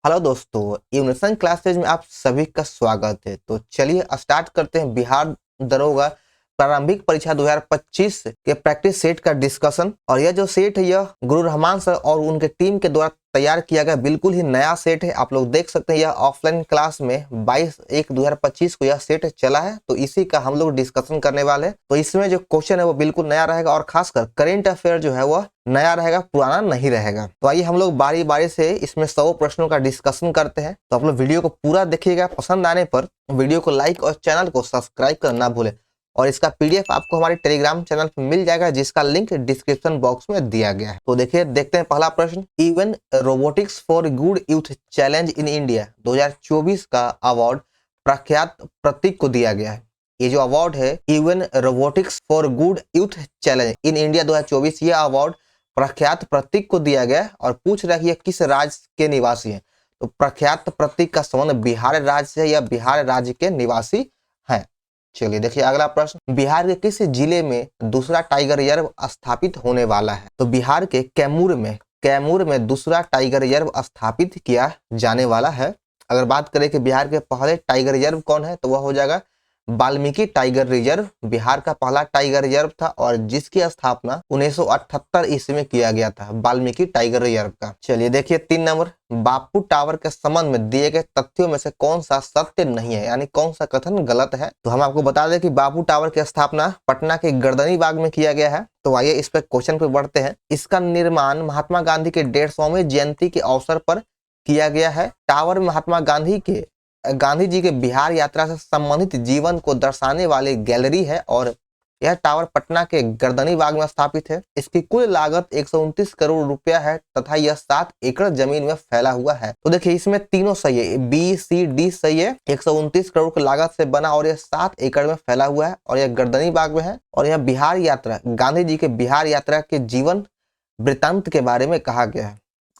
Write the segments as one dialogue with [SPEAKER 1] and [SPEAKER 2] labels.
[SPEAKER 1] Hello दोस्तों, unison classes में आप सभी का स्वागत है। तो चलिए स्टार्ट करते हैं बिहार दरोगा प्रारंभिक परीक्षा 2025 के प्रैक्टिस सेट का डिस्कशन। और यह जो सेट है यह गुरु रहमान सर और उनके टीम के द्वारा तैयार किया गया बिल्कुल ही नया सेट है। आप लोग देख सकते हैं यह ऑफलाइन क्लास में 22/1/2025 को यह सेट चला है, तो इसी का हम लोग डिस्कशन करने वाले हैं। तो इसमें जो क्वेश्चन है वो बिल्कुल नया रहेगा और खासकर करेंट अफेयर जो है वह नया रहेगा, पुराना नहीं रहेगा। तो आइए हम लोग बारी बारी से इसमें 100 प्रश्नों का डिस्कशन करते हैं। तो आप लोग वीडियो को पूरा देखिएगा, पसंद आने पर वीडियो को लाइक और चैनल को सब्सक्राइब करना ना भूलें। और इसका पीडीएफ आपको हमारे टेलीग्राम चैनल पर मिल जाएगा, जिसका लिंक डिस्क्रिप्शन बॉक्स में दिया गया है। तो देखिए, देखते हैं पहला प्रश्न। Even robotics for good youth challenge in India 2024 का अवार्ड प्रख्यात प्रतीक को दिया गया है। ये जो अवार्ड है even robotics for good youth challenge in India 2024, ये अवार्ड प्रख्यात प्रतीक को दिया गया है और पूछ रहा है कि यह किस राज्य के निवासी हैं। तो प्रख्यात प्रतीक का संबंध बिहार राज्य से या बिहार राज्य के निवासी हैं। चलिए देखिए अगला प्रश्न। बिहार के किस जिले में दूसरा टाइगर रिजर्व स्थापित होने वाला है? तो बिहार के कैमूर में दूसरा टाइगर रिजर्व स्थापित किया जाने वाला है। अगर बात करें कि बिहार के पहले टाइगर रिजर्व कौन है, तो वह हो जाएगा वाल्मीकि टाइगर रिजर्व। बिहार का पहला टाइगर रिजर्व था और जिसकी स्थापना 1978 ईस्वी में किया गया था, वाल्मीकि टाइगर रिजर्व का। चलिए देखिए 3 नंबर। बापू टावर के संबंध में दिए गए तथ्यों में से कौन सा सत्य नहीं है, यानी कौन सा कथन गलत है? तो हम आपको बता दें कि बापू टावर की स्थापना पटना के गर्दनी बाग में किया गया है। तो आइए इस पे क्वेश्चन पे बढ़ते हैं। इसका निर्माण महात्मा गांधी के 150वें जयंती के अवसर पर किया गया है। टावर महात्मा गांधी जी के बिहार यात्रा से संबंधित जीवन को दर्शाने वाली गैलरी है और यह टावर पटना के गर्दनी बाग में स्थापित है। इसकी कुल लागत 129 करोड़ रुपया है तथा यह 7 एकड़ जमीन में फैला हुआ है। तो देखिए इसमें तीनों सही है, बी सी डी सही है। 129 करोड़ की लागत से बना और यह 7 एकड़ में फैला हुआ है और यह गर्दनी बाग में है। और यह बिहार यात्रा, गांधी जी के बिहार यात्रा के जीवन वृत्तांत के बारे में कहा गया है।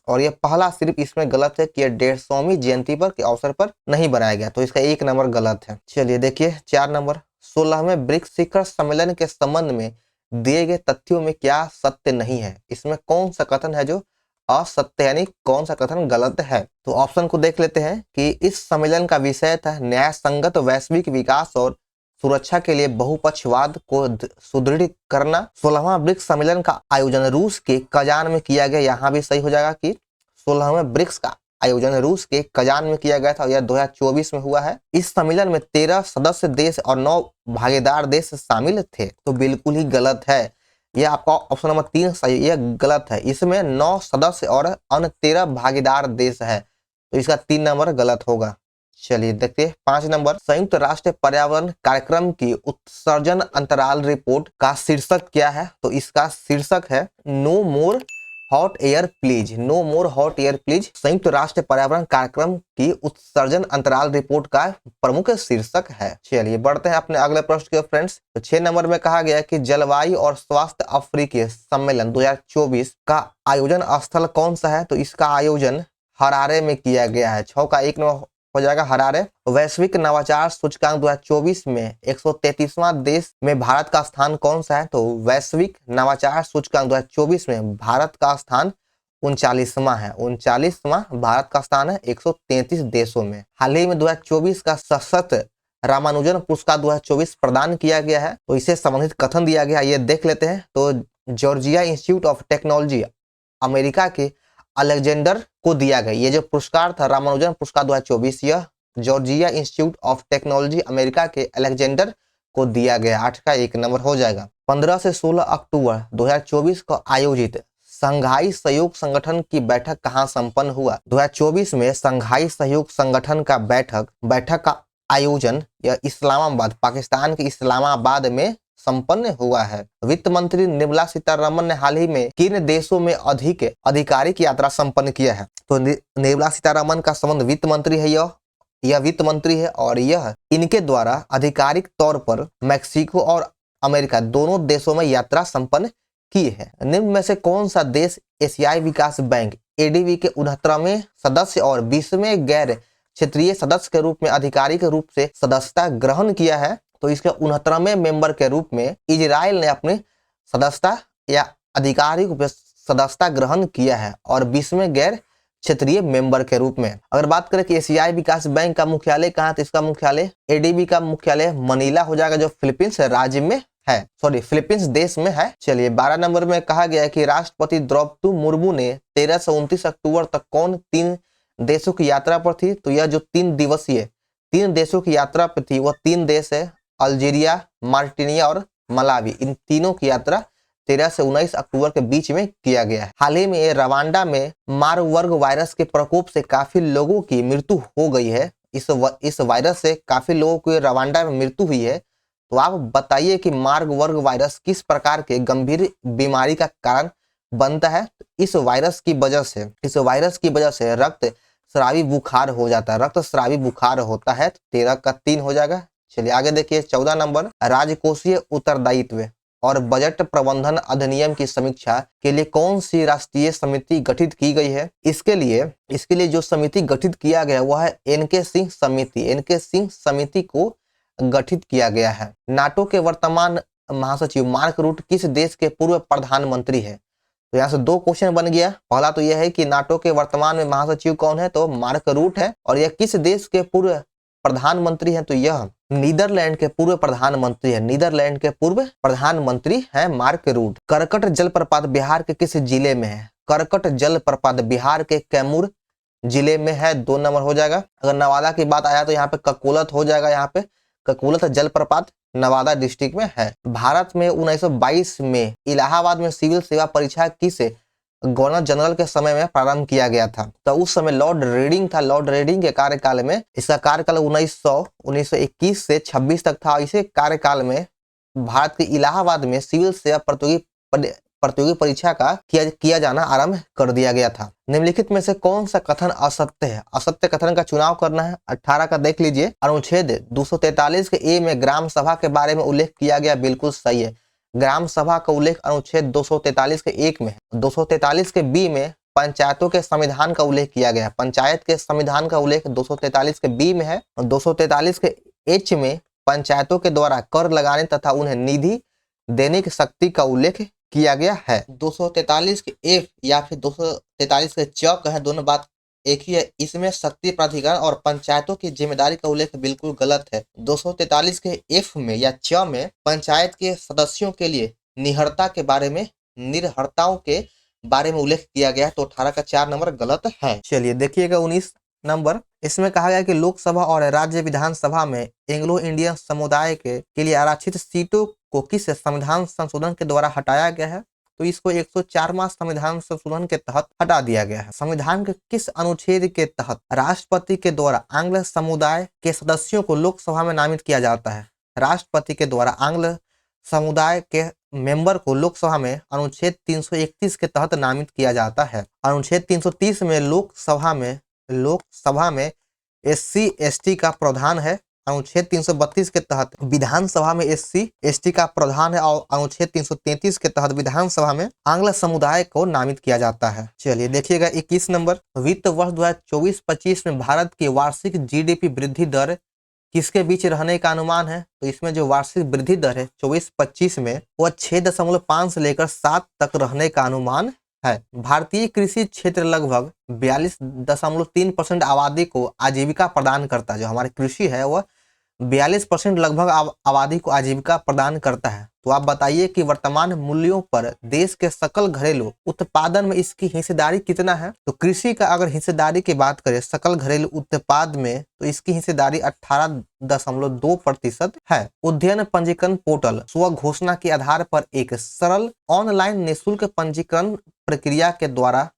[SPEAKER 1] और यह पहला सिर्फ इसमें गलत है कि यह 150वीं जयंती पर के अवसर पर नहीं बनाया गया, तो इसका 1 नंबर गलत है। चलिए देखिए 4 नंबर। 16वें ब्रिक्स शिखर सम्मेलन के संबंध में दिए गए तथ्यों में क्या सत्य नहीं है? इसमें कौन सा कथन है जो असत्य, यानी कौन सा कथन गलत है? तो ऑप्शन को देख लेते हैं कि इस सम्मेलन का विषय था न्याय संगत वैश्विक विकास और सुरक्षा के लिए बहुपक्षवाद को सुदृढ़ करना। 16वां ब्रिक्स सम्मेलन का आयोजन रूस के कजान में किया गया। यहाँ भी सही हो जाएगा कि 16वें ब्रिक्स का आयोजन रूस के कजान में किया गया था और यह 2024 में हुआ है। इस सम्मेलन में 13 सदस्य देश और 9 भागीदार देश शामिल थे। तो बिल्कुल ही गलत है, यह आपका ऑप्शन नंबर 3 सही, यह गलत है। इसमें 9 सदस्य और अन्य 13 भागीदार देश है, तो इसका 3 नंबर गलत होगा। चलिए देखते हैं 5 नंबर। संयुक्त राष्ट्र पर्यावरण कार्यक्रम की उत्सर्जन अंतराल रिपोर्ट का शीर्षक क्या है? तो इसका शीर्षक है no more hot air please. No more hot air please संयुक्त राष्ट्र पर्यावरण कार्यक्रम की उत्सर्जन अंतराल रिपोर्ट का प्रमुख शीर्षक है। चलिए बढ़ते हैं अपने अगले प्रश्न के फ्रेंड्स। तो 6 नंबर में कहा गया कि जलवायु और स्वास्थ्य अफ्रीकी सम्मेलन 2024 का आयोजन स्थल कौन सा है? तो इसका आयोजन हरारे में किया गया है। 6 का 1 नंबर हो जाएगा हरारे। वैश्विक नवाचार सूचकांक 2024 में 133वां देश में भारत का स्थान कौन सा है? तो वैश्विक नवाचार सूचकांक 2024 में भारत का स्थान 39वां है। 39वां भारत का स्थान है 133 देशों में। हाल ही में 2024 का सशस्त्र रामानुजन पुरस्कार 2024 प्रदान किया गया है, तो इसे संबंधित कथन दिया गया, ये देख लेते हैं। तो Georgia institute of technology America के अलेक्जेंडर को दिया गया। ये जो पुरस्कार था रामानुजन पुरस्कार 2024, यह Georgia institute of technology America के अलेक्जेंडर को दिया गया। 8 का 1 नंबर हो जाएगा। 15 से 16 अक्टूबर 2024 को आयोजित संघाई सहयोग संगठन की बैठक कहां संपन्न हुआ? 2024 में संघाई सहयोग संगठन का बैठक का आयोजन यह इस्लामाबाद, पाकिस्तान के इस्लामाबाद में संपन्न हुआ है। वित्त मंत्री निर्मला सीतारमण ने हाल ही में किन देशों में आधिकारिक यात्रा संपन्न किया है? तो निर्मला सीतारमण का संबंध वित्त मंत्री है, यह वित्त मंत्री है और यह इनके द्वारा आधिकारिक तौर पर मैक्सिको और अमेरिका दोनों देशों में यात्रा संपन्न की है। निम्न में से कौन सा देश एशियाई विकास बैंक एडीबी के 69वें सदस्य और 20वें गैर क्षेत्रीय सदस्य के रूप में आधिकारिक रूप से सदस्यता ग्रहण किया है? तो इसके 69वें मेंबर के रूप में इजराइल ने अपनी सदस्यता या आधिकारिक रूप से सदस्यता ग्रहण किया है और 20वें गैर क्षेत्रीय मेंबर के रूप में। अगर बात करें कि एशियाई विकास बैंक का मुख्यालय कहाँ, तो इसका मुख्यालय एडीबी का मुख्यालय मनीला हो जाएगा, जो फिलीपींस राज्य में है, सॉरी फिलीपींस देश में है। चलिए 12 नंबर में कहा गया है कि राष्ट्रपति द्रौपदी मुर्मू ने 13 से 29 अक्टूबर तक कौन 3 देशों की यात्रा पर थी। तो यह जो 3 दिवसीय 3 देशों की यात्रा पर थी, वह 3 देश है अल्जीरिया, मार्टिनिया और मलावी। इन तीनों की यात्रा 13 से 19 अक्टूबर के बीच में किया गया है। हाल ही में रवांडा में मारबर्ग वायरस के प्रकोप से काफी लोगों की मृत्यु हो गई है। इस वायरस से काफी लोगों की रवांडा में मृत्यु हुई है। तो आप बताइए कि मारबर्ग वायरस किस प्रकार के गंभीर बीमारी का कारण बनता है। इस वायरस की वजह से रक्त स्रावी बुखार हो जाता है, रक्त स्रावी बुखार होता है। 13 का 3 हो जाएगा। चलिए आगे देखिए 14 नंबर, राजकोषीय उत्तरदायित्व और बजट प्रबंधन अधिनियम की समीक्षा के लिए कौन सी राष्ट्रीय समिति गठित की गई है। इसके लिए जो समिति गठित किया गया वह है एनके सिंह समिति को गठित किया गया है। नाटो के वर्तमान महासचिव मार्क रूट किस देश के पूर्व प्रधानमंत्री है। तो यहाँ से 2 क्वेश्चन बन गया। पहला तो यह है कि नाटो के वर्तमान में महासचिव कौन है, तो मार्क रूट है। और यह किस देश के पूर्व प्रधानमंत्री है, तो यह नीदरलैंड के पूर्व प्रधानमंत्री है मार्क रूट। करकट जलप्रपात बिहार के किस जिले में है। करकट जलप्रपात बिहार के कैमूर जिले में है। 2 नंबर हो जाएगा। अगर नवादा की बात आया तो यहाँ पे ककोलत हो जाएगा। यहाँ पे ककोलत जलप्रपात नवादा डिस्ट्रिक्ट में है। भारत में 1922 में इलाहाबाद में सिविल सेवा परीक्षा किसे गवर्नर जनरल के समय में प्रारंभ किया गया था। तो उस समय लॉर्ड रेडिंग था। लॉर्ड रेडिंग के कार्यकाल में, इसका कार्यकाल 1921 से 26 तक था। इसे कार्यकाल में भारत के इलाहाबाद में सिविल सेवा प्रतियोगी परीक्षा का किया जाना आरंभ कर दिया गया था। निम्नलिखित में से कौन सा कथन असत्य है। असत्य कथन का चुनाव करना है। 18 का देख लीजिए, अनुच्छेद 243 के ए में ग्राम सभा के बारे में उल्लेख किया गया, बिल्कुल सही है। ग्राम सभा का उल्लेख अनुच्छेद 243 के 1 में है। 243 के बी में पंचायतों के संविधान का उल्लेख किया गया। पंचायत के संविधान का उल्लेख 243 के बी में है। 243 के एच में पंचायतों के द्वारा कर लगाने तथा उन्हें निधि देने की शक्ति का उल्लेख किया गया है। 243 के एफ या फिर 243 के च है, दोनों बात एक ही है। इसमें शक्ति प्राधिकरण और पंचायतों की जिम्मेदारी का उल्लेख बिल्कुल गलत है। 243 के एफ में या च में पंचायत के सदस्यों के लिए निर्हरताओं के बारे में उल्लेख किया गया है। तो 18 का 4 नंबर गलत है। चलिए देखिएगा 19 नंबर, इसमें कहा गया कि लोकसभा और राज्य विधानसभा में एंग्लो इंडियन समुदाय के लिए आरक्षित सीटों को किस संविधान संशोधन के द्वारा हटाया गया है। तो इसको 104वां संविधान संशोधन के तहत हटा दिया गया है। संविधान के किस अनुच्छेद के तहत राष्ट्रपति के द्वारा आंग्ल समुदाय के सदस्यों को लोकसभा में नामित किया जाता है। राष्ट्रपति के द्वारा आंग्ल समुदाय के मेंबर को लोकसभा में अनुच्छेद 331 के तहत नामित किया जाता है। अनुच्छेद 330 में लोकसभा में SC ST का प्रावधान है। अनुच्छेद 332 के तहत विधानसभा में SC ST का प्रावधान है और अनुच्छेद 333 के तहत विधानसभा में आंग्ल समुदाय को नामित किया जाता है। चलिए देखिएगा 21 नंबर, वित्त वर्ष 2024-25 में भारत की वार्षिक GDP वृद्धि दर किसके बीच रहने का अनुमान है। तो इसमें जो वार्षिक वृद्धि दर है 24-25 में वह 6.5 से लेकर 7 तक रहने का अनुमान है। भारतीय कृषि क्षेत्र लगभग 42.3% आबादी को आजीविका प्रदान करता है। जो हमारी कृषि है वह 42% लगभग आबादी को आजीविका प्रदान करता है। तो आप बताइए कि वर्तमान मूल्यों पर देश के सकल घरेलू उत्पादन में इसकी हिस्सेदारी कितना है। तो कृषि का अगर हिस्सेदारी की बात करें सकल घरेलू उत्पाद में, तो इसकी हिस्सेदारी 18.2% है। उद्यम पंजीकरण पोर्टल स्व घोषणा के आधार पर एक सरल ऑनलाइन निःशुल्क पंजीकरण प्रक्रिया के द्वारा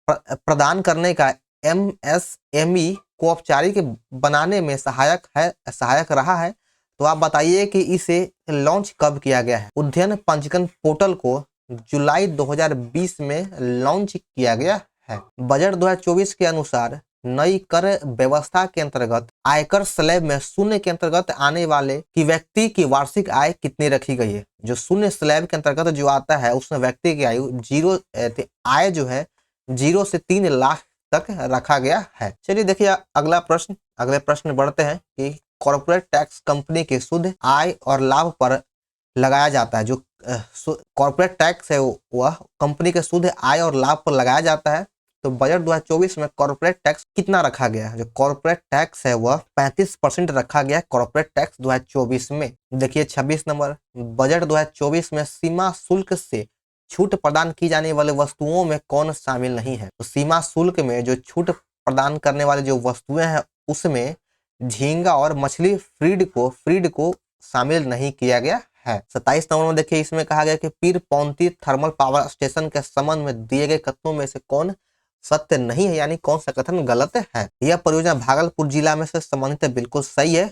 [SPEAKER 1] प्रदान करने का MSME को औपचारिक बनाने में सहायक रहा है। तो आप बताइए कि इसे लॉन्च कब किया गया है। उद्यम पंजीकरण पोर्टल को जुलाई 2020 में लॉन्च किया गया है। बजट 2024 के अनुसार नई कर व्यवस्था के अंतर्गत आयकर स्लैब में शून्य के अंतर्गत आने वाले की व्यक्ति की वार्षिक आय कितनी रखी गई है। जो शून्य स्लैब के अंतर्गत जो आता है उसमें व्यक्ति की आय जो है 0 से 3 लाख तक रखा गया है। चलिए देखिए अगले प्रश्न बढ़ते हैं कि कॉर्पोरेट टैक्स कंपनी के शुद्ध आय और लाभ पर लगाया जाता है। जो कॉर्पोरेट टैक्स है वह कंपनी के शुद्ध आय और लाभ पर लगाया जाता है। तो बजट 2024 में कॉर्पोरेट टैक्स कितना रखा गया है? जो कॉर्पोरेट टैक्स है वह 35% रखा गया है कॉर्पोरेट टैक्स 2024 में। देखिए 26 नंबर, बजट 2024 में सीमा शुल्क से छूट प्रदान की जाने वाले वस्तुओं में कौन शामिल नहीं है? तो सीमा शुल्क में जो छूट प्रदान करने वाले जो वस्तुएं हैं उसमें झींगा और मछली फ्रीड को शामिल नहीं किया गया है। 27 नंबर में देखिए इसमें कहा गया कि पीरपौंती थर्मल पावर स्टेशन के संबंध में दिए गए कथनों में से कौन सत्य नहीं है, यानी कौन सा कथन गलत है? यह परियोजना भागलपुर जिला में से संबंधित है, बिल्कुल सही है।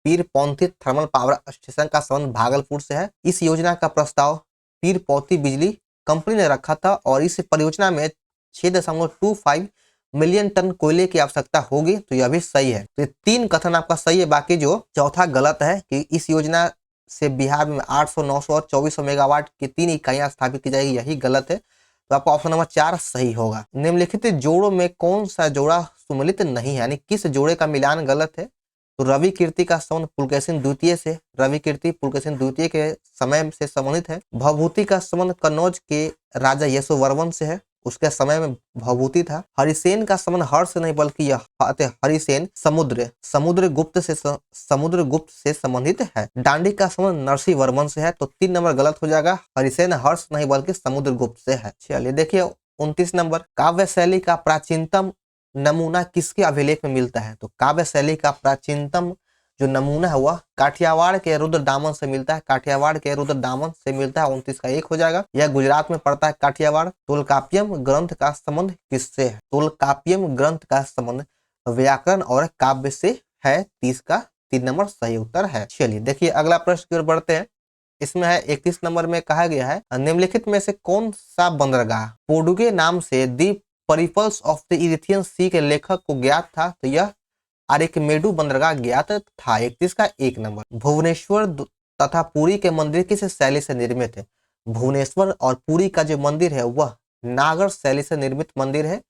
[SPEAKER 1] पीरपौंती थर्मल पावर स्टेशन का संबंध भागलपुर से है। इस योजना का प्रस्ताव पीरपौंती बिजली कंपनी ने रखा था और इस परियोजना में 6.25 मिलियन टन कोयले की आवश्यकता होगी, तो यह भी सही है। तो ये 3 कथन आपका सही है, बाकी जो चौथा गलत है कि इस योजना से बिहार में 800, 900 और 2400 मेगावाट की 3 इकाइयां स्थापित की जाएगी, यही गलत है। तो आपका ऑप्शन नंबर 4 सही होगा। निम्नलिखित जोड़ों में कौन सा जोड़ा सुमेलित नहीं है, यानी किस जोड़े का मिलान गलत है? तो रवि कीर्ति का संबंध पुलकेशिन द्वितीय से, रवि कीर्ति पुलकेशिन द्वितीय के समय से संबंधित है। भवभूति का संबंध कन्नौज के राजा यशोवर्मन से है, उसके समय में भवभूति था। हरिसेन का संबंध हर्ष से नहीं बल्कि यह हरिसेन समुद्रगुप्त से संबंधित है। डांडी का संबंध नरसिंह वर्मन से है, तो 3 नंबर गलत हो जाएगा। हरिसेन हर्ष नहीं बल्कि समुद्रगुप्त से है। चलिए देखिए 29 नंबर, काव्य शैली का प्राचीनतम नमूना किसके अभिलेख में मिलता है? तो काव्य शैली का प्राचीनतम जो नमूना है वह काठियावाड़ के रुद्र दामन से मिलता है, काठियावाड़ के रुद्र दामन से मिलता है। 29 का 1 हो जाएगा। यह गुजरात में पड़ता है काठियावाड़। तोलकाप्पियम ग्रंथ का संबंध किससे है? तोलकाप्पियम ग्रंथ का संबंध व्याकरण और काव्य से है। 30 का 3 नंबर सही उत्तर है। चलिए देखिए अगला प्रश्न की ओर बढ़ते हैं। इसमें है 31 नंबर में कहा गया है निम्नलिखित में से कौन सा बंदरगाह पोर्टुगे नाम से दी परिपल्स ऑफ द इरिथियन सी के लेखक को ज्ञात था? तो यह आरिकमेडु बंदरगाह ज्ञात था। 31 का 1 नंबर। भुवनेश्वर तथा पुरी के मंदिर किस शैली से निर्मित है? भुवनेश्वर और पुरी का जो मंदिर है वह नागर शैली से निर्मित मंदिर है।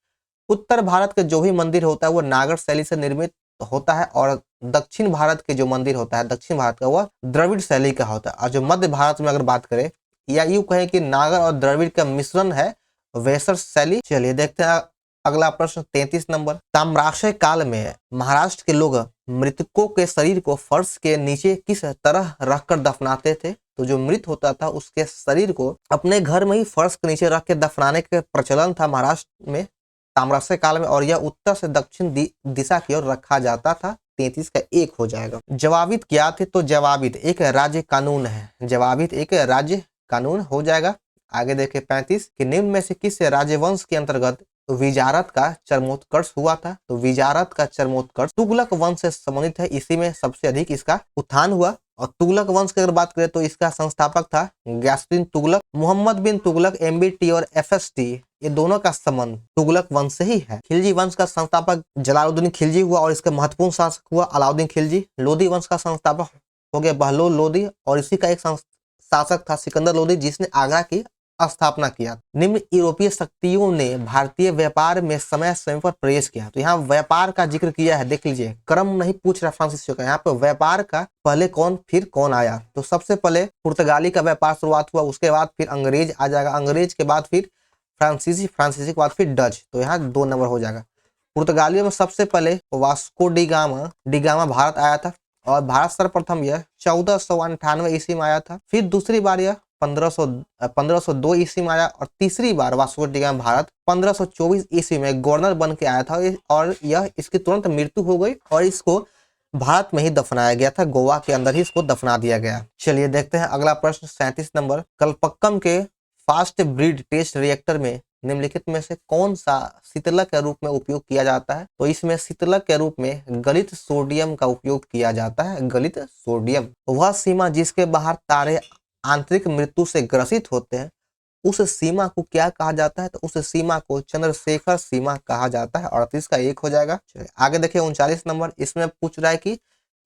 [SPEAKER 1] उत्तर भारत के जो भी मंदिर होता है वह नागर शैली से निर्मित होता है और दक्षिण भारत के जो मंदिर होता है दक्षिण भारत का वह द्रविड़ शैली का होता है। और जो मध्य भारत में अगर बात करें या यूं कहें कि नागर और द्रविड़ का मिश्रण है वेसर शैली। चलिए देखते हैं अगला प्रश्न 33 नंबर। ताम्राशय काल में महाराष्ट्र के लोग मृतकों के शरीर को फर्श के नीचे किस तरह रखकर दफनाते थे? तो जो मृत होता था उसके शरीर को अपने घर में ही फर्श के नीचे रख के दफनाने का प्रचलन था महाराष्ट्र में ताम्राशय काल में, और यह उत्तर से दक्षिण दिशा की ओर रखा जाता था। 33 का 1 हो जाएगा। जवाबित क्या थे? तो जवाबित एक राज्य कानून है, जवाबित एक राज्य कानून हो जाएगा। आगे देखे 35 कि निम्न में से किस राजवंश के अंतर्गत विजारत का चरमोत्कर्ष हुआ था? तो विजारत का चरमोत्कर्ष तुगलक वंश से संबंधित है, इसी में सबसे अधिक इसका उत्थान हुआ। और तुगलक वंश की अगर बात करें तो इसका संस्थापक था ग्यासुद्दीन तुगलक। मोहम्मद बिन तुगलक MBT और FST ये दोनों का संबंध तुगलक वंश से ही है। खिलजी वंश का संस्थापक जलालुद्दीन खिलजी हुआ और इसका महत्वपूर्ण शासक हुआ अलाउद्दीन खिलजी। लोधी वंश का संस्थापक हो गया बहलोल लोधी और इसी का एक शासक था सिकंदर लोधी जिसने आगरा की स्थापना किया। निम्न यूरोपीय शक्तियों ने भारतीय व्यापार में समय समय पर प्रवेश किया। तो यहाँ व्यापार का जिक्र किया है, देख लीजिए क्रम नहीं पूछ रहा फ्रांसीसियों का, यहाँ पे व्यापार का पहले कौन फिर कौन आया। तो सबसे पहले पुर्तगाली का व्यापार शुरुआत हुआ, उसके बाद फिर अंग्रेज आ जाएगा, अंग्रेज के बाद फिर फ्रांसीसी, फ्रांसीसी के बाद फिफिर डच। तो यहाँ 2 नंबर हो जाएगा। पुर्तगालियों में सबसे पहले वास्को डिगामा भारत आया था और भारत सर्वप्रथम यह 1498 ईस्वी में आया था। फिर दूसरी बार यह 1502 ईस्वी में आया और तीसरी बार वास्को डिगामा भारत 1524 ईस्वी में गवर्नर बन के आया था और यह इसकी तुरंत मृत्यु हो गई और इसको भारत में ही दफनाया गया था, गोवा के अंदर ही इसको दफना दिया गया। चलिए देखते हैं अगला प्रश्न 37 नंबर। कल्पक्कम के फास्ट ब्रीड टेस्ट रिएक्टर में निम्नलिखित में से कौन सा शीतलक के रूप में उपयोग किया जाता है? तो इसमें शीतलक के रूप में गलित सोडियम का उपयोग किया जाता है। गलित सोडियम वह सीमा जिसके बाहर तारे आंतरिक मृत्यु से ग्रसित होते हैं उस सीमा को क्या कहा जाता है? तो उस सीमा को चंद्रशेखर सीमा कहा जाता है। 38 का 1 हो जाएगा। आगे देखिए 39 नंबर। इसमें पूछ रहा है कि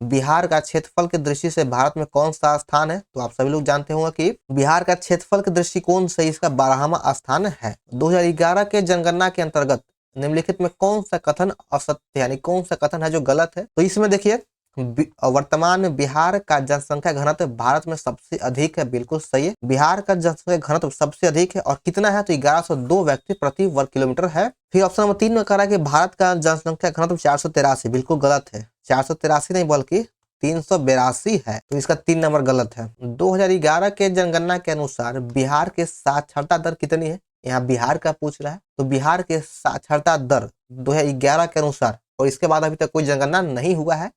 [SPEAKER 1] बिहार का क्षेत्रफल की दृष्टि से भारत में कौन सा स्थान है? तो आप सभी लोग जानते होंगे कि बिहार का क्षेत्रफल के दृष्टिकोण से इसका 12वां स्थान है। 2011 के जनगणना के अंतर्गत निम्नलिखित में कौन सा कथन असत्य यानी कौन सा कथन है जो गलत है? तो इसमें देखिए वर्तमान में बिहार का जनसंख्या घनत्व भारत में सबसे अधिक है। बिल्कुल सही है, बिहार का जनसंख्या घनत्व सबसे अधिक है। और कितना है तो 1102 व्यक्ति प्रति वर्ग किलोमीटर है। फिर ऑप्शन नंबर 3 में कह रहा है कि भारत का जनसंख्या घनत्व 483। बिल्कुल गलत है, 483 नहीं बल्कि 382 है, तो इसका 3 नंबर गलत है। 2011 के जनगणना के अनुसार बिहार के साक्षरता दर कितनी है? यहाँ बिहार का पूछ रहा है, तो बिहार के साक्षरता दर 2011 के अनुसार, और इसके बाद अभी तक कोई जनगणना नहीं हुआ है,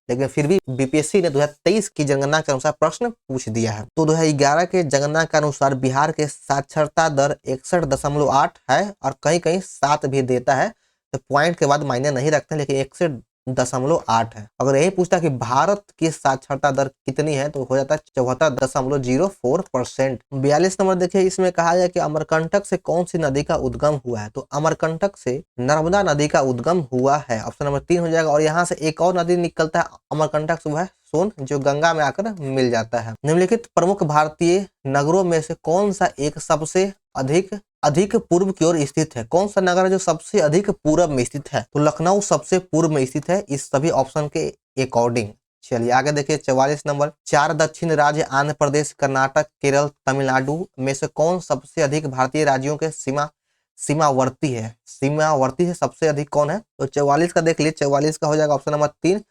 [SPEAKER 1] लेकिन फिर भी बीपीएससी ने 2023 की जनगणना के अनुसार प्रश्न पूछ दिया है। तो 2011 के जनगणना के अनुसार बिहार के साक्षरता दर 61.8 है, और कहीं कहीं 7 भी देता है, तो पॉइंट के बाद मायने नहीं रखते, लेकिन 61.8 है। अगर यही पूछता कि भारत की साक्षरता दर कितनी है तो हो जाता है 74.04%। 42 नंबर देखिए, इसमें कहा गया कि अमरकंटक से कौन सी नदी का उद्गम हुआ है? तो अमरकंटक से नर्मदा नदी का उद्गम हुआ है, ऑप्शन नंबर 3 हो जाएगा। और यहाँ से एक और नदी निकलता है अमरकंटक से, वो है सोन, जो गंगा में आकर मिल जाता है। निम्नलिखित प्रमुख भारतीय नगरों में से कौन सा एक सबसे अधिक पूर्व की ओर स्थित है? कौन सा नगर है जो सबसे अधिक पूर्व में स्थित है? तो लखनऊ सबसे पूर्व में स्थित है इस सभी ऑप्शन के अकॉर्डिंग। चलिए आगे देखिए 44 नंबर, 4 दक्षिण राज्य आंध्र प्रदेश, कर्नाटक, केरल, तमिलनाडु में से कौन सबसे अधिक भारतीय राज्यों के सीमावर्ती है? सीमावर्ती है सबसे अधिक कौन है? तो 44 का देख लीजिए, 44 का हो जाएगा ऑप्शन नंबर 3,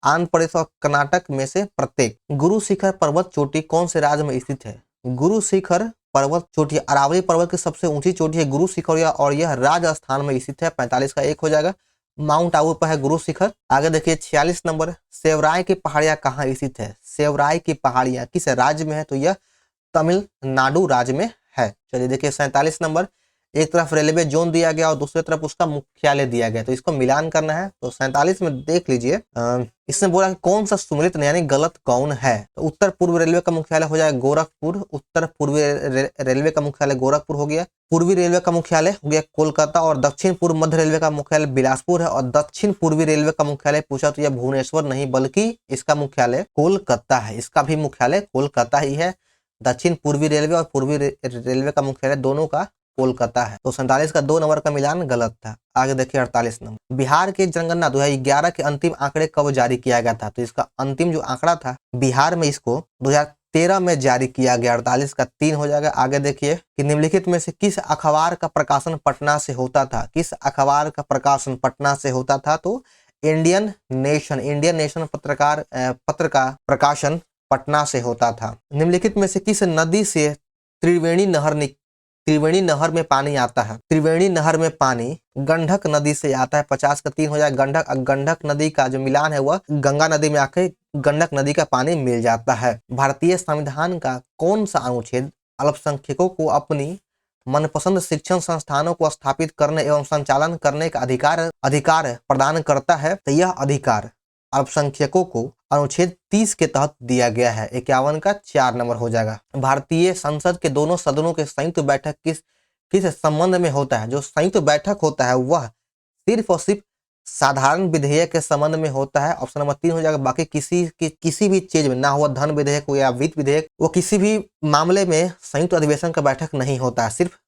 [SPEAKER 1] आंध्र प्रदेश और कर्नाटक में से प्रत्येक। गुरु शिखर पर्वत चोटी कौन से राज्य में स्थित है? गुरु शिखर पर्वत चोटी अरावली पर्वत की सबसे ऊंची चोटी है गुरु शिखर, और यह राजस्थान में स्थित है। 45 का 1 हो जाएगा, माउंट आबू पर है गुरु शिखर। आगे देखिए 46 नंबर, सेवराय की पहाड़ियां कहाँ स्थित है? सेवराय की पहाड़ियां किस राज्य में है? तो यह तमिलनाडु राज्य में है। चलिए देखिए 47 नंबर, एक तरफ रेलवे जोन दिया गया और दूसरी तरफ उसका मुख्यालय दिया गया, तो इसको मिलान करना है। तो 47 में देख लीजिए, इसने बोला कि कौन सा सुमेलित यानी गलत कौन है? तो उत्तर पूर्व रेलवे का मुख्यालय हो जाएगा गोरखपुर, उत्तर पूर्वी रेलवे का मुख्यालय गोरखपुर हो गया, पूर्वी रेलवे का मुख्यालय हो गया कोलकाता, और दक्षिण पूर्व मध्य रेलवे का मुख्यालय बिलासपुर है, और दक्षिण पूर्वी रेलवे का मुख्यालय पूछा तो यह भुवनेश्वर नहीं बल्कि इसका मुख्यालय कोलकाता है। इसका भी मुख्यालय कोलकाता ही है। दक्षिण पूर्वी रेलवे और पूर्वी रेलवे का मुख्यालय दोनों का कोलकाता है। तो 47 का 2 नंबर का मिलान गलत था। आगे देखिए 48 नंबर, बिहार के जनगणना 2011 के अंतिम आंकड़े कब जारी किया गया था? तो इसका अंतिम जो आंकड़ा था बिहार में, इसको 2013 में जारी किया गया। 48 का 3 हो जाएगा। आगे देखिए कि निम्नलिखित में से किस अखबार का प्रकाशन पटना से होता था? किस अखबार का प्रकाशन पटना से होता था? तो इंडियन नेशन पत्र का प्रकाशन पटना से होता था। निम्नलिखित में से किस नदी से त्रिवेणी नहर में पानी आता है? त्रिवेणी नहर में पानी गंडक नदी से आता है। 50 का 3 हो जाए। गंडक नदी का जो मिलान है वह गंगा नदी में आके गंडक नदी का पानी मिल जाता है। भारतीय संविधान का कौन सा अनुच्छेद अल्पसंख्यकों को अपनी मनपसंद शिक्षण संस्थानों को स्थापित करने एवं संचालन करने का अधिकार प्रदान करता है? तो यह अधिकार अल्पसंख्यकों को अनुच्छेद 30 के तहत दिया गया है। 51 का 4 नंबर हो जाएगा। भारतीय संसद के दोनों सदनों के संयुक्त बैठक किस संबंध में होता है? जो संयुक्त बैठक होता है वह सिर्फ और सिर्फ साधारण विधेयक के संबंध में होता है। ऑप्शन नंबर 3 हो जाएगा। बाकी किसी भी चीज में, ना हुआ धन विधेयक हो या वित्त विधेयक, वो किसी भी मामले में संयुक्त अधिवेशन का बैठक नहीं होता है, सिर्फ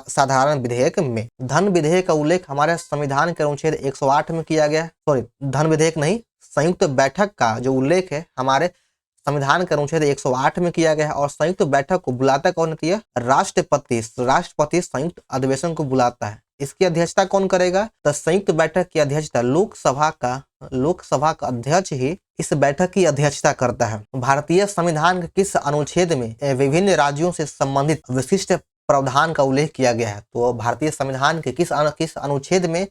[SPEAKER 1] साधारण विधेयक में। धन विधेयक का उल्लेख हमारे संविधान के अनुच्छेद 108 में किया गया है। सॉरी, धन विधेयक नहीं, संयुक्त बैठक का जो उल्लेख है हमारे संविधान के अनुच्छेद 108 में किया गया है। और संयुक्त बैठक को बुलाता कौन होती है? राष्ट्रपति संयुक्त अधिवेशन को बुलाता है। इसकी अध्यक्षता कौन करेगा? तो संयुक्त बैठक की अध्यक्षता लोकसभा का अध्यक्ष ही इस बैठक की अध्यक्षता करता है। भारतीय संविधान के किस अनुच्छेद में विभिन्न राज्यों से संबंधित विशिष्ट प्रावधान का उल्लेख किया गया है? तो भारतीय संविधान के किस अनुच्छेद में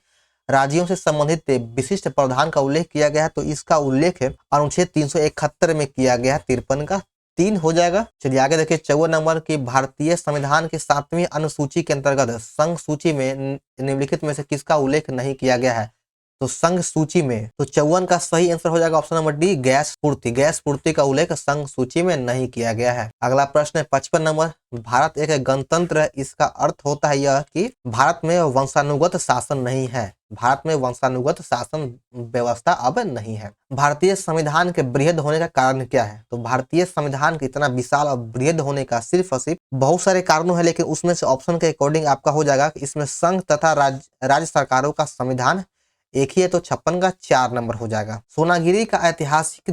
[SPEAKER 1] राज्यों से संबंधित विशिष्ट प्रावधान का उल्लेख किया गया है? तो इसका उल्लेख अनुच्छेद 371 में किया गया है। 53 का 3 हो जाएगा। चलिए आगे देखिए 54 नंबर की, भारतीय संविधान के 7वीं अनुसूची के अंतर्गत संघ सूची में निम्नलिखित में से किसका उल्लेख नहीं किया गया है? तो संघ सूची में, तो 54 का सही आंसर हो जाएगा ऑप्शन नंबर डी, गैस पूर्ति का उल्लेख संघ सूची में नहीं किया गया है। अगला प्रश्न है 55 नंबर, भारत एक गणतंत्र है, इसका अर्थ होता है यह कि भारत में वंशानुगत शासन नहीं है। भारत में वंशानुगत शासन व्यवस्था अब नहीं है। भारतीय संविधान के बृहद होने का कारण क्या है? तो भारतीय संविधान के इतना विशाल और बृहद होने का सिर्फ और सिर्फ बहुत सारे कारणों है, लेकिन उसमें से ऑप्शन के अकॉर्डिंग आपका हो जाएगा कि इसमें संघ तथा राज्य सरकारों का संविधान एक ही है तो 56 का 4 नंबर हो जाएगा। सोनागिरी का ऐतिहासिक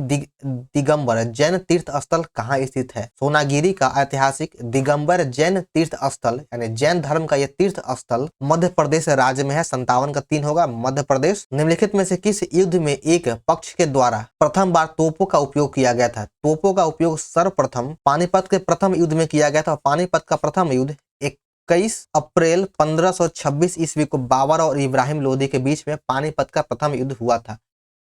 [SPEAKER 1] दिगंबर जैन तीर्थ स्थल कहाँ स्थित है? सोनागिरी का ऐतिहासिक दिगंबर जैन तीर्थ स्थल यानी जैन धर्म का यह तीर्थ स्थल मध्य प्रदेश राज्य में है। 57 का 3 होगा मध्य प्रदेश। निम्नलिखित में से किस युद्ध में एक पक्ष के द्वारा प्रथम बार तोपों का उपयोग किया गया था? तोपों का उपयोग सर्वप्रथम पानीपत के प्रथम युद्ध में किया गया था। पानीपत का प्रथम युद्ध 21 अप्रैल 1526 ईस्वी को बाबर और इब्राहिम लोदी के बीच में पानीपत का प्रथम युद्ध हुआ था।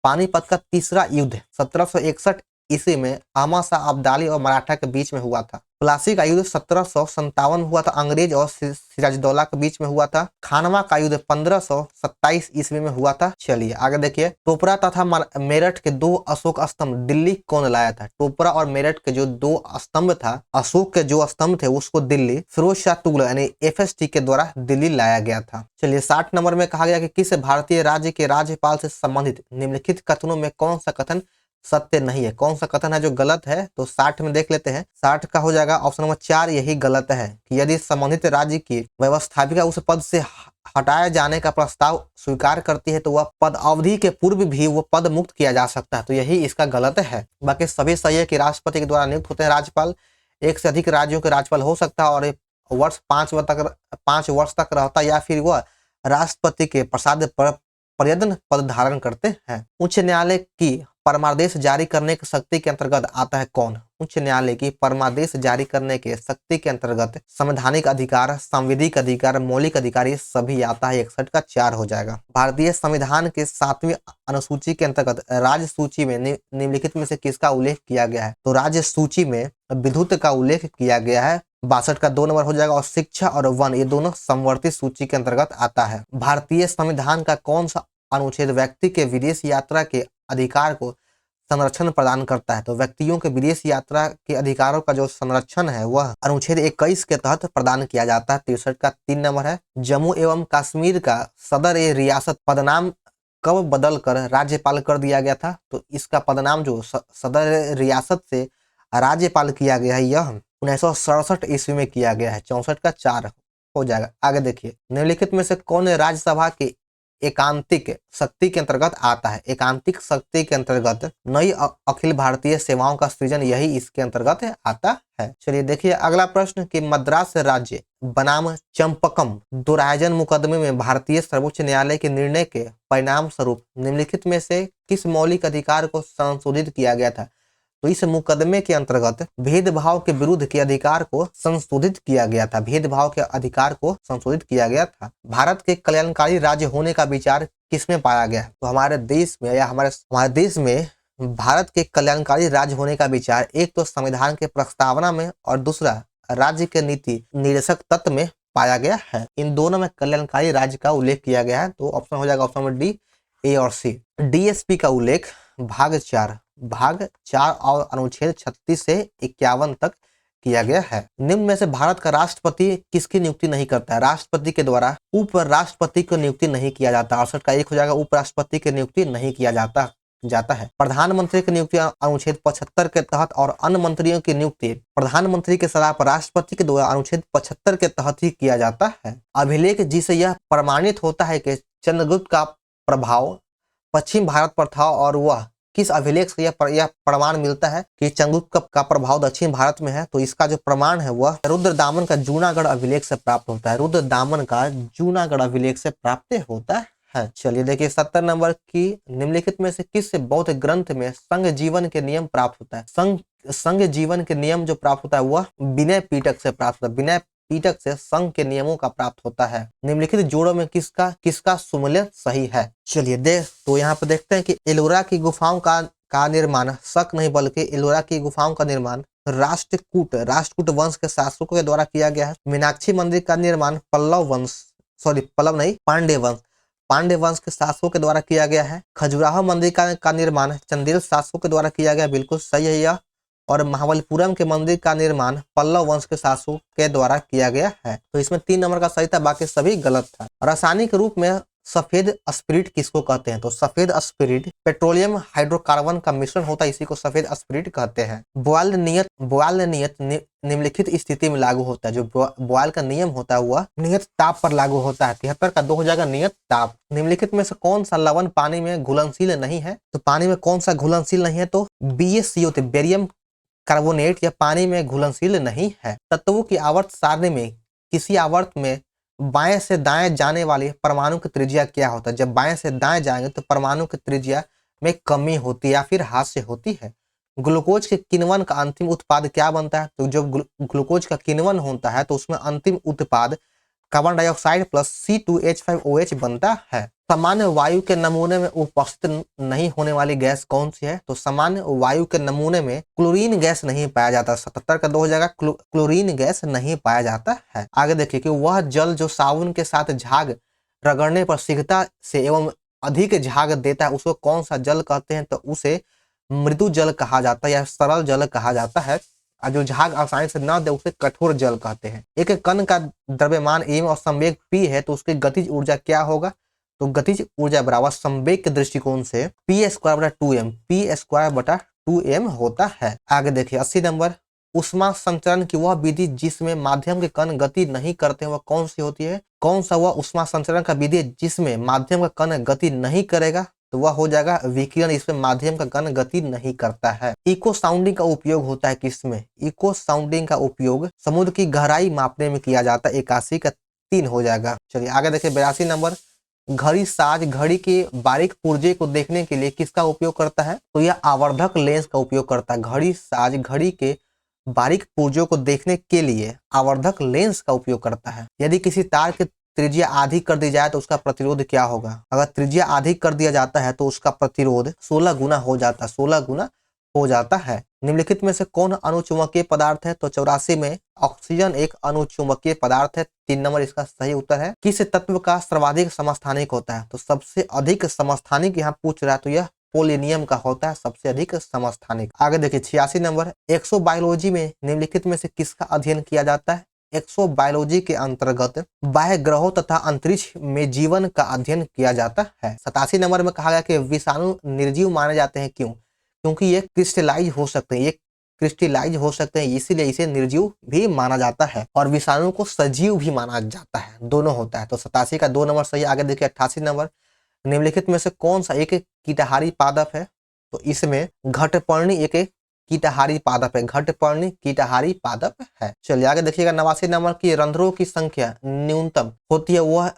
[SPEAKER 1] पानीपत का तीसरा युद्ध 1761 ईस्वी में अहमद शाह अब्दाली और मराठा के बीच में हुआ था। प्लासी का युद्ध 1757 हुआ था, अंग्रेज और सिराजदौला के बीच में हुआ था। खानवा का युद्ध 1527 ईस्वी में हुआ था। चलिए आगे देखिए, टोपरा तथा मेरठ के 2 अशोक स्तंभ दिल्ली कौन लाया था? टोपरा और मेरठ के जो 2 स्तंभ था, अशोक के जो स्तंभ थे उसको दिल्ली फिरोज शाह तुगलक यानी FST के द्वारा दिल्ली लाया गया था। चलिए 60 नंबर में कहा गया कि किस भारतीय राज्य के राज्यपाल से संबंधित निम्नलिखित कथनों में कौन सा कथन सत्य नहीं है? कौन सा कथन है जो गलत है? तो 60 में देख लेते हैं। 60 का हो जाएगा ऑप्शन नंबर 4, यही गलत है कि यदि संबंधित राज्य की व्यवस्थापिका उस पद से हटाए जाने का प्रस्ताव स्वीकार करती है तो वह पद अवधि के पूर्व भी वो पद मुक्त किया जा सकता है, तो यही इसका गलत है। बाकी सभी सही है कि राष्ट्रपति के द्वारा नियुक्त होते हैं राज्यपाल। एक से अधिक राज्यों के राज्यपाल हो सकता है और वर्ष 5 वर्ष तक रहता या फिर वह राष्ट्रपति के प्रसाद पर्यटन पद धारण करते हैं। उच्च न्यायालय की परमादेश जारी करने की शक्ति के अंतर्गत आता है कौन? उच्च न्यायालय की परमादेश जारी करने के शक्ति के अंतर्गत संवैधानिक अधिकार, सांविधिक अधिकार, मौलिक अधिकार ये सभी आता है। 61 का 4 हो जाएगा। भारतीय संविधान के 7वीं अनुसूची के अंतर्गत राज्य सूची में निम्नलिखित में से किसका उल्लेख किया गया है? तो राज्य सूची में विद्युत का उल्लेख किया गया है। 62 का 2 नंबर हो जाएगा। और शिक्षा और वन ये दोनों संवर्धित सूची के अंतर्गत आता है। भारतीय संविधान का कौन सा अनुच्छेद व्यक्ति के विदेश यात्रा के अधिकार को संरक्षण प्रदान करता है? तो व्यक्तियों के विदेश यात्रा के अधिकारों का जो संरक्षण है वह अनुच्छेद 21 के तहत प्रदान किया जाता है। 63 का 3 नंबर है। जम्मू एवं कश्मीर का सदर ए रियासत पदनाम कब बदल कर राज्यपाल कर दिया गया था? तो इसका पदनाम जो सदर रियासत से राज्यपाल किया गया है यह 1967 ईस्वी में किया गया है। 64 का 4 हो जाएगा। आगे देखिए, निम्नलिखित में से कौन राज्यसभा के एकांतिक शक्ति के अंतर्गत आता है? एकांतिक शक्ति के अंतर्गत नई अखिल भारतीय सेवाओं का सृजन यही इसके अंतर्गत आता है। चलिए देखिए अगला प्रश्न कि मद्रास राज्य बनाम चंपकम दुरायोजन मुकदमे में भारतीय सर्वोच्च न्यायालय के निर्णय के परिणाम स्वरूप निम्नलिखित में से किस मौलिक अधिकार को संशोधित किया गया था? तो इस मुकदमे के अंतर्गत भेदभाव के विरुद्ध के अधिकार को संशोधित किया गया था। भेदभाव के अधिकार को संशोधित किया गया था। भारत के कल्याणकारी राज्य होने का विचार किसमें पाया गया? तो हमारे देश में या हमारे देश में भारत के कल्याणकारी राज्य होने का विचार एक तो संविधान के प्रस्तावना में और दूसरा राज्य के नीति निर्देशक तत्व में पाया गया है। इन दोनों में कल्याणकारी राज्य का उल्लेख किया गया है। तो ऑप्शन हो जाएगा ऑप्शन नंबर डी, ए और सी। DSP का उल्लेख भाग 4 और अनुच्छेद 36 से 51 तक किया गया है। निम्न में से भारत का राष्ट्रपति किसकी नियुक्ति नहीं करता है? राष्ट्रपति के द्वारा उपराष्ट्रपति की नियुक्ति नहीं किया जाता। 68 का 1 हो जाएगा। उपराष्ट्रपति की नियुक्ति नहीं किया जाता है। प्रधानमंत्री की नियुक्ति अनुच्छेद 75 के तहत और अन्य मंत्रियों की नियुक्ति प्रधानमंत्री के सलाह पर राष्ट्रपति के द्वारा अनुच्छेद 75 के तहत ही किया जाता है। अभिलेख जिसे यह प्रमाणित होता है कि चंद्रगुप्त का प्रभाव पश्चिम भारत पर था और वह किस अभिलेख से यह प्रमाण मिलता है कि चंद्रगुप्त का प्रभाव दक्षिण भारत में है? तो इसका जो प्रमाण है वह रुद्रदामन का जूनागढ़ अभिलेख से प्राप्त होता है। रुद्रदामन का जूनागढ़ अभिलेख से प्राप्त होता है। चलिए देखिए 70 नंबर की निम्नलिखित में से किस बौद्ध ग्रंथ में संघ जीवन के नियम प्राप्त होता है? संघ जीवन के नियम जो प्राप्त होता है वह विनय पिटक से प्राप्त होता है। विनय पिटक से संघ के नियमों का प्राप्त होता है। निम्नलिखित जोड़ों में किसका सुमेलित सही है? चलिए तो यहाँ पे देखते हैं कि एलोरा की गुफाओं का निर्माण शक नहीं बल्कि एलोरा की गुफाओं का निर्माण राष्ट्रकूट वंश के शासकों के द्वारा किया गया है। मीनाक्षी मंदिर का निर्माण पांड्य वंश के शासकों के द्वारा किया गया है। खजुराहो मंदिर का निर्माण चंदेल शासकों के द्वारा किया गया, बिल्कुल सही है यह। और महाबलीपुरम के मंदिर का निर्माण पल्लव वंश के शासकों के द्वारा किया गया है। तो इसमें 3 नंबर का सही था, बाकी सभी गलत था। रासायनिक रूप में सफेद स्पिरिट किसको कहते हैं? तो सफेद स्पिरिट पेट्रोलियम हाइड्रोकार्बन का मिश्रण होता है, इसी को सफेद स्पिरिट कहते हैं। बॉयल नियत निम्नलिखित स्थिति में लागू होता है। जो बॉयल का नियम होता है वह नियत ताप पर लागू होता है। 73 का 2 हो जाएगा नियत ताप। निम्नलिखित में से कौन सा लवण पानी में घुलनशील नहीं है? तो पानी में कौन सा घुलनशील नहीं है? तो BaCO, बेरियम कार्बोनेट, या पानी में घुलनशील नहीं है। तत्वों की आवर्त सारणी में किसी आवर्त में बाएं से दाएं जाने वाले परमाणु की त्रिज्या क्या होता है? जब बाएं से दाएं जाएंगे तो परमाणु की त्रिज्या में कमी होती है या फिर ह्रास होती है। ग्लूकोज के किण्वन का अंतिम उत्पाद क्या बनता है? तो जब ग्लूकोज का किण्वन होता है तो उसमें अंतिम उत्पाद कार्बन डाइऑक्साइड प्लस C2H5OH बनता है। सामान्य वायु के नमूने में उपस्थित नहीं होने वाली गैस कौन सी है? तो सामान्य वायु के नमूने में क्लोरीन गैस नहीं पाया जाता। 77 का 2 हो जाएगा क्लोरीन गैस नहीं पाया जाता है। आगे देखिए कि वह जल जो साबुन के साथ झाग रगड़ने पर शीघ्रता से एवं अधिक झाग देता है उसको कौन सा जल कहते हैं? तो उसे मृदु जल कहा जाता है या सरल जल कहा जाता है। और जो झाग आसानी से न दे उसे कठोर जल कहते हैं। एक कण का द्रव्यमान m और संवेग p है तो उसकी गतिज ऊर्जा क्या होगा? तो गतिज ऊर्जा बराबर संवेग के दृष्टिकोण से p²/2m होता है। आगे देखिए 80 नंबर, उष्मा संचरण की वह विधि जिसमें माध्यम के कण गति नहीं करते वह कौन सी होती है? कौन सा वह उष्मा संचरण का विधि जिसमें माध्यम का कण गति नहीं करेगा? तो वह हो जाएगा विकिरण। इसमें माध्यम का कण गति नहीं करता है। इको साउंडिंग का उपयोग होता है किसमें? इको साउंडिंग का उपयोग समुद्र की गहराई मापने में किया जाता है। 81 का 3 हो जाएगा। चलिए आगे देखिए 82 नंबर, घड़ी साज घड़ी के बारीक पुर्जे को देखने के लिए किसका उपयोग करता है? तो यह आवर्धक लेंस का उपयोग करता है। घड़ी साज घड़ी के बारीक पुर्जों को देखने के लिए आवर्धक लेंस का उपयोग करता है। यदि किसी तार की त्रिज्या आधी कर दी जाए तो उसका प्रतिरोध क्या होगा? अगर त्रिज्या आधी कर दिया जाता है तो उसका प्रतिरोध 16 गुना हो जाता है। 16 गुना हो जाता है। निम्नलिखित में से कौन अणुचुंबकीय पदार्थ है? तो 84 में ऑक्सीजन एक अणुचुंबकीय पदार्थ है। 3 नंबर इसका सही उत्तर है। किस तत्व का सर्वाधिक समस्थानिक होता है? तो सबसे अधिक समस्थानिक यहाँ पूछ रहा है तो यह पोलिनियम का होता है सबसे अधिक समस्थानिक। आगे देखिए 86 नंबर, एक्सोबायोलॉजी में निम्नलिखित में से किसका अध्ययन किया जाता है? एक्सोबायोलॉजी के अंतर्गत बाह्य ग्रहों तथा अंतरिक्ष में जीवन का अध्ययन किया जाता है। 87 नंबर में कहा गया कि विषाणु निर्जीव माने जाते हैं। क्यों? क्योंकि ये क्रिस्टलाइज हो सकते हैं। ये क्रिस्टलाइज हो सकते हैं इसीलिए इसे निर्जीव भी माना जाता है और विषाणु को सजीव भी माना जाता है। दोनों होता है। तो 87 का 2 नंबर सही। आगे देखिए 88 नंबर, निम्नलिखित में से कौन सा एक कीटाहारी पादप है? तो इसमें घटपर्णी एक कीटाहारी पादप है। घटपर्णी कीटाहारी पादप है। चलिए आगे देखिएगा 89 नंबर की रंध्रों की संख्या न्यूनतम होती है वह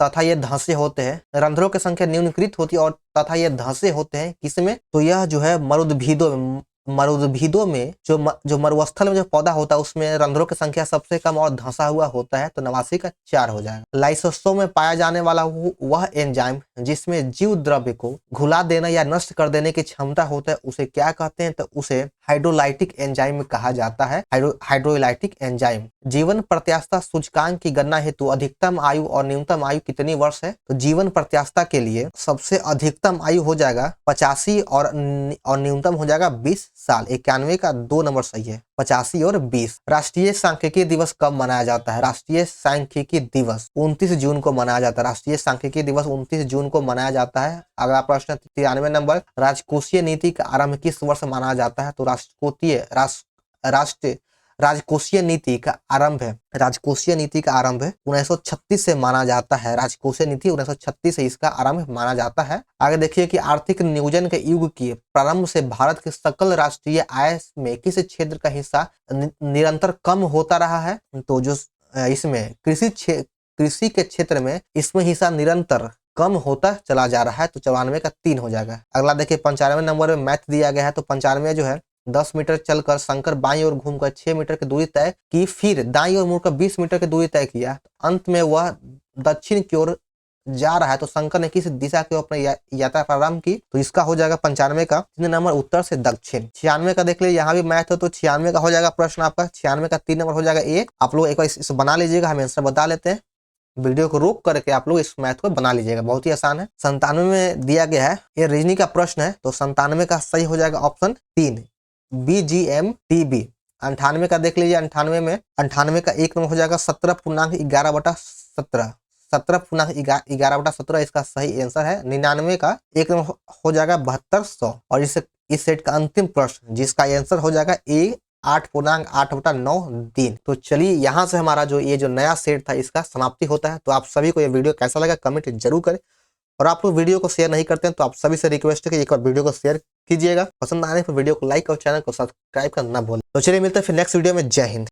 [SPEAKER 1] तथा ये धंसे होते हैं। रंध्रों की संख्या न्यूनीकृत होती है और तथा ये धंसे होते हैं किसमें? तो यह जो है मरुद्भिदों में जो मरुस्थल में जो पौधा होता है उसमें रंध्रों की संख्या सबसे कम और धंसा हुआ होता है। तो 89 का 4 हो जाएगा। लाइसोसोम में पाया जाने वाला वह एंजाइम जिसमें जीव द्रव्य को घुला देना या नष्ट कर देने की क्षमता होता है उसे क्या कहते हैं? तो उसे हाइड्रोलाइटिक एंजाइम कहा जाता है। Hydrolytic enzyme. जीवन प्रत्याशा सूचकांक की गणना हेतु अधिकतम आयु और न्यूनतम आयु कितनी वर्ष है? तो जीवन प्रत्याशा के लिए सबसे अधिकतम आयु हो जाएगा 85 और न्यूनतम हो जाएगा 20 साल। 91 का 2 नंबर सही है। 85 और 20। राष्ट्रीय सांख्यिकी दिवस कब मनाया जाता है? राष्ट्रीय सांख्यिकी दिवस 29 जून को मनाया जाता है। राष्ट्रीय सांख्यिकी दिवस 29 जून को मनाया जाता है। अगला प्रश्न 93 नंबर, राजकोषीय नीति का आरंभ किस वर्ष माना जाता है? तो राजकोषीय नीति का आरंभ 1936 से माना जाता है। राजकोषीय नीति 1936 से इसका आरंभ माना जाता है। आगे देखिए कि आर्थिक नियोजन के युग के प्रारंभ से भारत के सकल राष्ट्रीय आय में किस क्षेत्र का हिस्सा निरंतर कम होता रहा है? तो जो इसमें कृषि के क्षेत्र में इसमें हिस्सा निरंतर कम होता चला जा रहा है। तो 94 का 3 हो जाएगा। अगला देखिए 95 नंबर में मैथ दिया गया है। तो 95 जो है 10 मीटर चलकर शंकर बाईं ओर घूमकर 6 मीटर की दूरी तय की, फिर दाईं ओर मुड़कर 20 मीटर की दूरी तय किया। अंत में वह दक्षिण की ओर जा रहा है तो शंकर ने किस दिशा की ओर अपनी यात्रा प्रारंभ की? तो इसका हो जाएगा 95 का 3 नंबर उत्तर से दक्षिण। 96 का देख लीजिए, यहाँ भी मैथ हो तो 96 का हो जाएगा प्रश्न आपका। 96 का 3 नंबर हो जाएगा 1। आप लोग एक बार इसे बना लीजिएगा, हम आंसर बता लेते हैं। वीडियो को रोक करके आप लोग इस मैथ को बना लीजिएगा, बहुत ही आसान है। 97 में दिया गया है, ये रीजनिंग का प्रश्न है। तो 97 का सही हो जाएगा ऑप्शन 3 BGMTB। 98 का देख लीजिए, 98 का 1 नंबर हो जाएगा 17 पूर्णांक 11/17। 17/11/17 इसका सही आंसर है। 99 का 1 हो जाएगा 7200। और इस सेट का अंतिम प्रश्न जिसका आंसर हो जाएगा ए 8/8/9 दिन। तो चलिए यहाँ से हमारा जो ये जो नया सेट था इसका समाप्ति होता है। तो आप सभी को ये वीडियो कैसा लगा कमेंट जरूर करें, और आप लोग वीडियो को शेयर नहीं करते हैं तो आप सभी से रिक्वेस्ट है कि एक बार वीडियो को शेयर कीजिएगा। पसंद आने पर वीडियो को लाइक और चैनल को सब्सक्राइब करना ना भूलें। तो चलिए मिलते हैं फिर नेक्स्ट वीडियो में। जय हिंद।